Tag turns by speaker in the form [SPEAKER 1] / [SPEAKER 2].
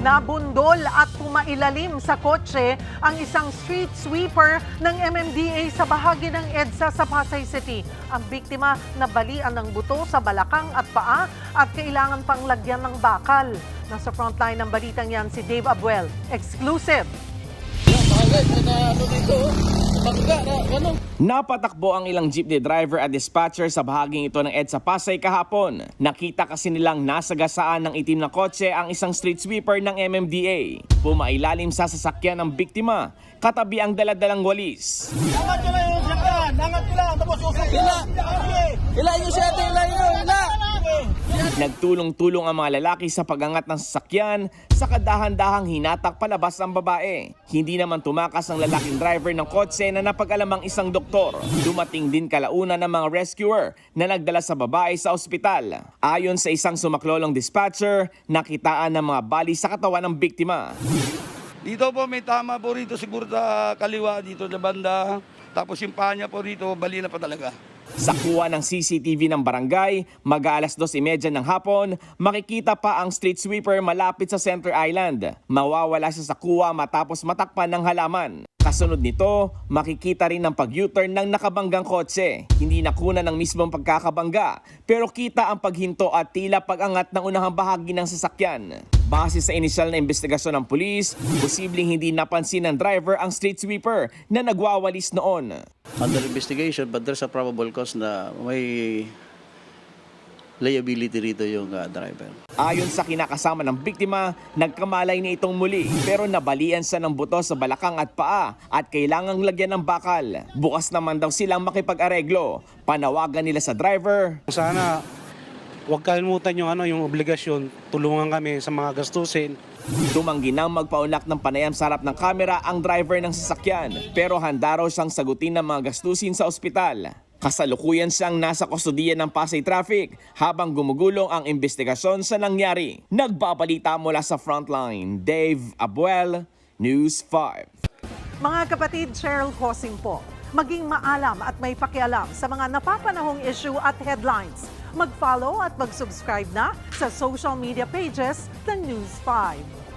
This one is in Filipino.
[SPEAKER 1] Nabundol at pumailalim sa kotse ang isang street sweeper ng MMDA sa bahagi ng EDSA sa Pasay City. Ang biktima nabalian ng buto sa balakang at paa at kailangan pang lagyan ng bakal. Nasa frontline ng balitang yan si Dave Abuel. Exclusive!
[SPEAKER 2] Napatakbo ang ilang jeepney driver at dispatcher sa bahaging ito ng EDSA Pasay kahapon. Nakita kasi nilang nasagasaan ng itim na kotse ang isang street sweeper ng MMDA. Pumailalim sa sasakyan ng biktima, katabi ang daladalang walis.
[SPEAKER 3] Angat nyo lang yung sakyan! Angat nyo lang! Tapos susukila! Ilayin nyo siya! Ilayin nyo!
[SPEAKER 2] Nagtulong-tulong ang mga lalaki sa pagangat ng sasakyan sa kadahan-dahang hinatak palabas ang babae. Hindi naman tumakas ang lalaking driver ng kotse na napag-alamang isang doktor. Dumating din kalaunan ng mga rescuer na nagdala sa babae sa ospital. Ayon sa isang sumaklolong dispatcher, nakitaan ng mga bali sa katawan ng biktima.
[SPEAKER 4] Dito po may tama po rito siguro sa kaliwa dito sa banda. Tapos yung paa niya po rito, bali na pa talaga.
[SPEAKER 2] Sa kuha ng CCTV ng barangay, mag-aalas 2:30 ng hapon, makikita pa ang street sweeper malapit sa Center Island. Mawawala siya sa kuha matapos matakpan ng halaman. Kasunod nito, makikita rin ang pag-U-turn ng nakabanggang kotse. Hindi nakuna ng mismong pagkakabangga, pero kita ang paghinto at tila pag-angat ng unahang bahagi ng sasakyan. Base sa inisyal na investigasyon ng pulis, posibleng hindi napansin ng driver ang street sweeper na nagwawalis noon.
[SPEAKER 5] Under investigation, but there's a probable cause na may liability rito yung driver.
[SPEAKER 2] Ayon sa kinakasama ng biktima, nagkamalay na itong muli pero nabalian siya ng buto sa balakang at paa at kailangang lagyan ng bakal. Bukas naman daw silang makipag-areglo. Panawagan nila sa driver.
[SPEAKER 6] Sana huwag kalimutan yung obligasyon, tulungan kami sa mga gastusin.
[SPEAKER 2] Tumanggi nang magpaunlak ng panayam sa harap ng kamera ang driver ng sasakyan pero handa raw siyang sagutin ng mga gastusin sa ospital. Kasalukuyan siyang nasa kustodiya ng Pasay Traffic habang gumugulong ang investigasyon sa nangyari. Nagbabalita mula sa Frontline, Dave Abuel, News 5.
[SPEAKER 1] Mga kapatid, Cheryl Cosing po. Maging maalam at may pakialam sa mga napapanahong issue at headlines. Mag-follow at mag-subscribe na sa social media pages ng News 5.